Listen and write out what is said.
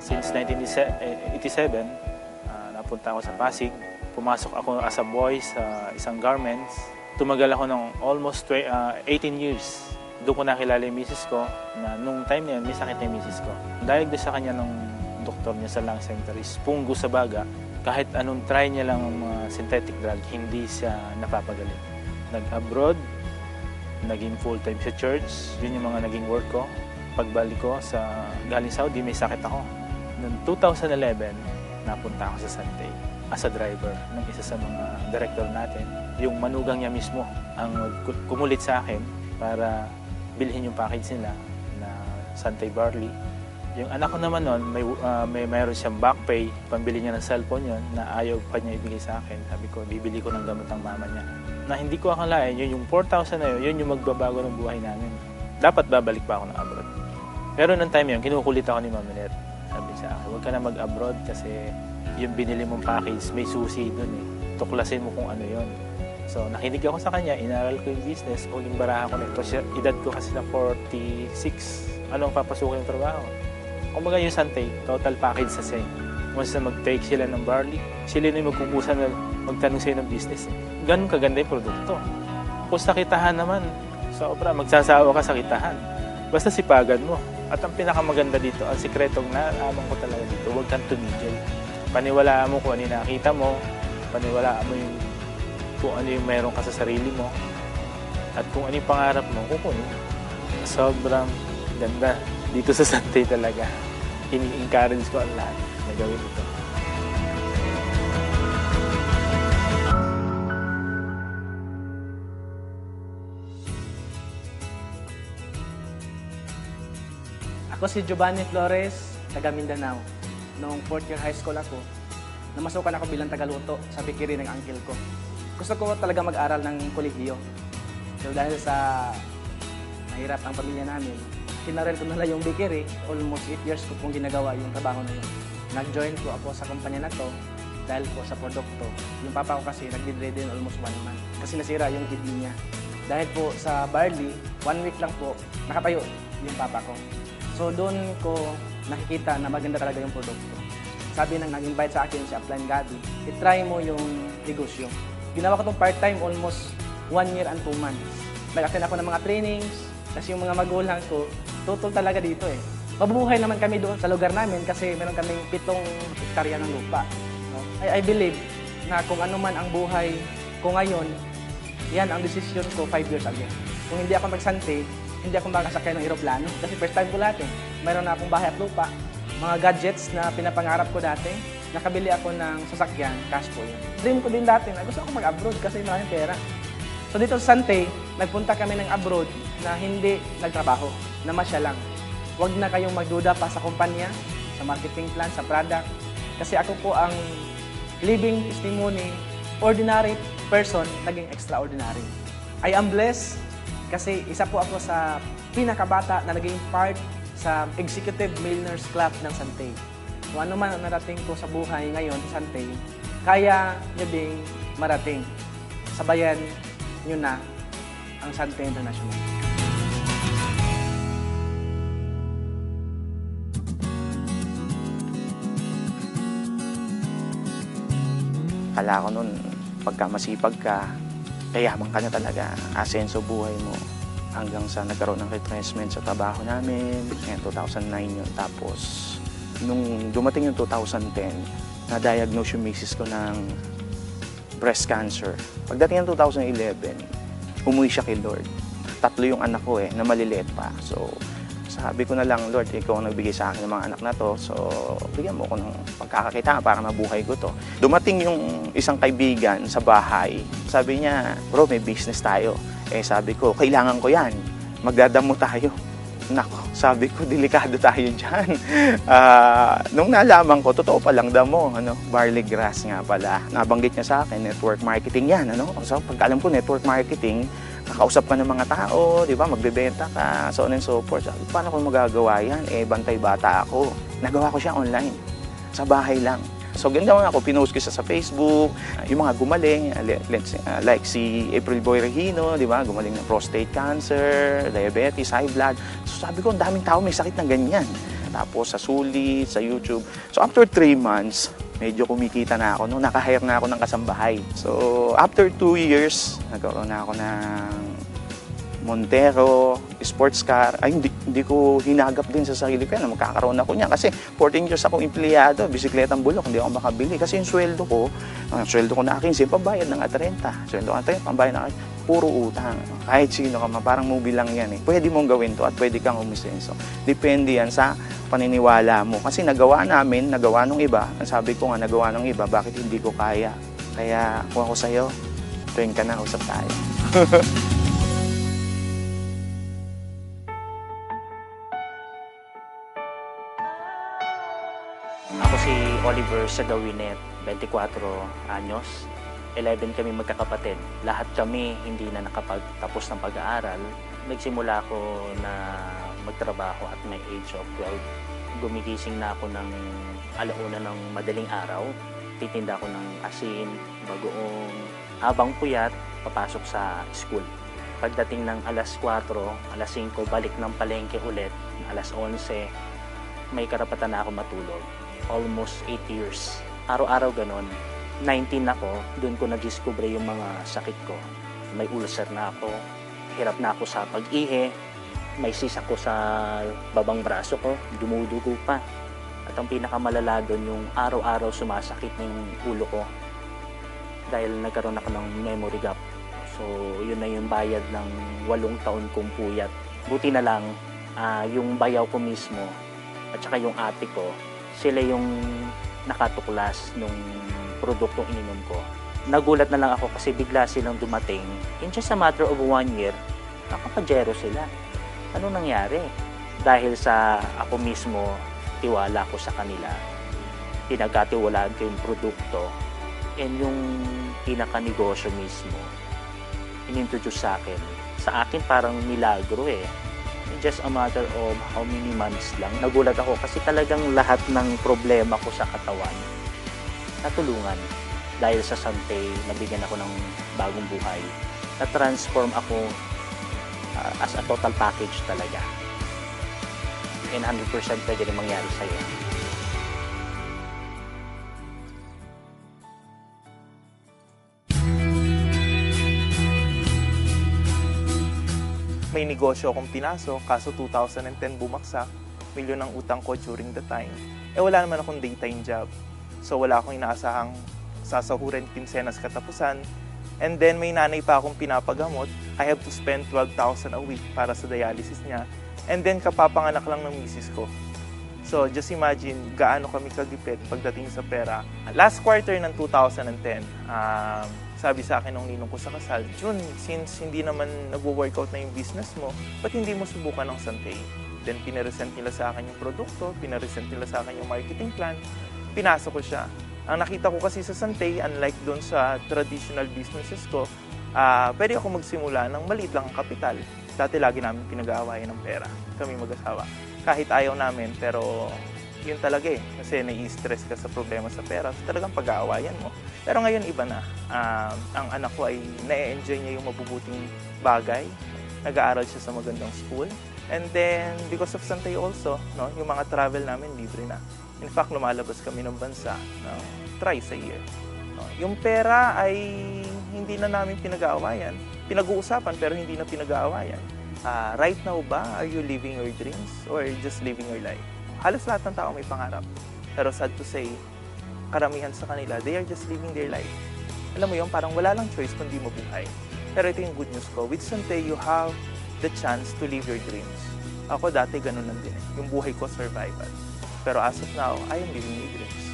Since 1987, napunta ako sa Pasig. Pumasok ako as a boy sa isang garments. Tumagal ako ng almost 18 years. Doon ko nakilala yung misis ko na nung time na yun, may sakit na yung misis ko. Diagnose sa kanya ng doktor niya sa lung center is pungo sa baga. Kahit anong try niya lang ng mga synthetic drug, hindi siya napapagaling. Nag-abroad, naging full-time sa church. Yun yung mga naging work ko. Pagbalik ko sa galing Saudi, may sakit ako. Noong 2011, napunta ako sa Santay as a driver ng isa sa mga director natin. Yung manugang niya mismo ang kumulit sa akin para bilhin yung package nila na Santay Barley. Yung anak ko naman noon, mayroon siyang back pay, pambili niya ng cellphone yon na ayaw pa niya ibigay sa akin. Sabi ko, bibili ko ng gamot ng mama niya. Na hindi ko akalain, yung 4,000 na yun yung magbabago ng buhay namin. Dapat babalik pa ako ng abroad. Pero noong time yun, kinukulit ako ni Mama Net. Sabi sa akin, huwag ka na mag-abroad kasi yung binili mong package, may susi doon eh. Tuklasin mo kung ano yon. So, nakinig ako sa kanya, inaral ko yung business, uling barahan ko nito. Edad ko kasi na 46. Anong papasukin yung trabaho? Kumbaga yung Santay, total package sa same. Once na mag-take sila ng barley, sila na yung magkukusa na magtanong sa'yo ng business. Ganun kaganda yung produkto. Kung sa kitahan naman, sobra, magsasawa ka sa kitahan. Basta sipagan mo. At ang pinakamaganda dito, ang sikretong naaman ko talaga dito, huwag kang tumigil. Paniwalaan mo kung ano yung nakita mo, paniwalaan mo yung kung ano yung meron ka sa sarili mo, at kung ano yung pangarap mo, kukunin. Sobrang ganda dito sa Santay talaga. Ini-encourage ko ang lahat na gawin ito. Ako si Giovanni Flores, taga Mindanao. Noong 4th year high school ako, namasukan ako bilang tagaluto sa bakery ng uncle ko. Gusto ko talaga mag-aral ng kolehiyo. So dahil sa mahirap ang pamilya namin, kinarel ko na lang yung bakery. Almost 8 years ko pong ginagawa yung trabaho na yun. Nag-join ko ako sa kumpanya na to dahil po sa produkto. Yung papa ko kasi nag-bedridden almost 1 month kasi nasira yung kidney niya. Dahil po sa barley, 1 week lang po, nakatayo yung papa ko. So doon ko nakikita na maganda talaga yung produkto. Sabi nang nag-invite sa akin si Upline Gabi, itry mo yung negosyo. Ginawa ko itong part-time almost 1 year and 2 months. Nag-attend ako ng mga trainings, kasi yung mga magulang ko, tutol talaga dito eh. Mabubuhay naman kami doon sa lugar namin kasi meron kaming 7 hektarya ng lupa. No? I believe na kung ano man ang buhay ko ngayon, yan ang decision ko 5 years ago. Kung hindi ako mag-Santay, hindi ako makasakay ng eroplano kasi first time ko lahat eh. Mayroon na akong bahay at lupa, mga gadgets na pinapangarap ko dati, nakabili ako ng sasakyan, cash po yun. Dream ko din dati na gusto ko mag-abroad kasi maraming pera. So dito sa Santay, nagpunta kami ng abroad na hindi nagtrabaho, na masya lang. Huwag na kayong magduda pa sa kumpanya, sa marketing plan, sa product. Kasi ako po ang living testimony, ordinary person, naging extraordinary. I am blessed kasi isa po ako sa pinakabata na naging part sa Executive Millionaires Club ng Santay. Kung ano man ang narating ko sa buhay ngayon sa Santay, kaya nyo ding marating. Sabayan nyo na ang Santay International. Kala ko nun, pagka masipag ka, kayaman ka na talaga, asenso buhay mo. Hanggang sa nagkaroon ng retrenchment sa trabaho namin, ngayon 2009 yun. Tapos, nung dumating yung 2010, na-diagnose yung misis ko ng breast cancer. Pagdating ng 2011, umuwi siya kay Lord. 3 yung anak ko na maliliit pa. So, sabi ko na lang, Lord, ikaw ang nagbigay sa akin ng mga anak na to. So, bigyan mo ko ng pagkakakitaan para mabuhay ko to. Dumating yung isang kaibigan sa bahay. Sabi niya, bro, may business tayo. Sabi ko, kailangan ko yan. Magdadamo tayo. Nako, sabi ko, delikado tayo dyan. Nung nalaman ko, totoo palang damo. Barley grass nga pala. Nabanggit niya sa akin, network marketing yan. So, pagkaalam ko, network marketing, kakausap ka ng mga tao, di ba? Magbebenta ka, so on and so forth. Sabi, paano ko magagawa yan? Bantay bata ako. Nagawa ko siya online. Sa bahay lang. So, ganda ako, pinost ko siya sa Facebook, yung mga gumaling, like si April Boy Regino, di ba? Gumaling ng prostate cancer, diabetes, high blood. So, sabi ko, ang daming tao may sakit ng ganyan. tapos sa sulit, sa YouTube. So after 3 months, medyo kumikita na ako. Naka-hire na ako ng kasambahay. So after 2 years, nagkaroon na ako ng Montero, sports car. Ay, hindi ko hinagap din sa sarili ko yan. Magkakaroon ako niyan. Kasi 14 years akong empleyado, bisikletang bulok, hindi ako makabili. Kasi yung sweldo ko na 15, pambayad ng 30. Sweldo ko na 30, pambayad ng puro utang. Kahit sino ka, parang movie lang yan eh. Pwede mong gawin to at pwede kang umisenso. Depende yan sa paniniwala mo. Kasi nagawa namin, nagawa nung iba. Ang sabi ko nga, nagawa nung iba, bakit hindi ko kaya? Kaya kung ako sa'yo, tuwing ka na, usap tayo. Ako si Oliver Sagawinet, 24 anyos. 11 kami magkakapatid. Lahat kami hindi na nakapagtapos ng pag-aaral. Nagsimula ako na magtrabaho at my age of 12. Gumigising na ako ng alauna ng madaling araw. Titinda ako ng asin, bagoong, habang puyat, papasok sa school. Pagdating ng alas 4, alas 5, balik ng palengke ulit. Alas 11, may karapatan na ako matulog. Almost 8 years. Araw-araw ganon. 19 ako, doon ko na-discover yung mga sakit ko. May ulcer na ako, hirap na ako sa pag-ihi, may sis ako sa babang braso ko, dumudugo pa. At ang pinakamalala doon yung araw-araw sumasakit ng ulo ko dahil nagkaroon ako ng memory gap. So yun na yung bayad ng 8 taon kong puyat. Buti na lang, yung bayaw ko mismo at saka yung ate ko, sila yung nakatuklas nung produktong ininom ko. Nagulat na lang ako kasi bigla silang dumating. In just a matter of 1 year, nakapajero sila. Ano nangyari? Dahil sa ako mismo, tiwala ko sa kanila. Pinagkatiwalaan ko yung produkto. And yung pinaka-negosyo mismo, inintroduce sa akin. Sa akin parang milagro eh. In just a matter of how many months lang. Nagulat ako kasi talagang lahat ng problema ko sa katawan natulungan. Dahil sa Sante, nabigyan ako ng bagong buhay. Na-transform ako as a total package talaga. And 100% pwede rin mangyari sa'yo. May negosyo akong pinasok, kaso 2010 bumaksak, milyon ang utang ko during the time. Wala naman akong daytime job. So wala akong inaasahang sasahurin kinsenas katapusan. And then may nanay pa akong pinapagamot. I have to spend 12,000 a week para sa dialysis niya. And then kapapanganak lang ng misis ko. So just imagine gaano kami kagipit pagdating sa pera. Last quarter ng 2010, sabi sa akin ng ninong ko sa kasal, Jun, since hindi naman nagwo-workout na yung business mo, ba't hindi mo subukan ng Sante? Then pinaresent nila sa akin yung produkto, pinaresent nila sa akin yung marketing plan, pinasok ko siya. Ang nakita ko kasi sa Sante, unlike doon sa traditional businesses ko, pwede ako magsimula ng maliit lang ang kapital. Dati lagi namin pinag-aawayan ng pera, kami mag-asawa. Kahit ayaw namin, pero yun talaga eh. Kasi nai-stress ka sa problema sa pera, so talagang pag-aawayan mo. Pero ngayon iba na. Ang anak ko ay na-enjoy niya yung mabubuting bagay. Nag-aaral siya sa magandang school. And then, because of Sante also, no, yung mga travel namin libre na. In fact, lumalabas kami ng bansa thrice a year. No, yung pera ay hindi na namin pinag-aawayan. Pinag-uusapan pero hindi na pinag-aawayan. Right now ba, are you living your dreams or just living your life? Halos lahat ng tao may pangarap. Pero sad to say, karamihan sa kanila, they are just living their life. Alam mo yun, parang wala lang choice kundi mabuhay. Pero ito yung good news ko. With Sante, you have the chance to live your dreams. Ako dati ganun lang din eh. Yung buhay ko, survival. Pero as of now, I am living my dreams.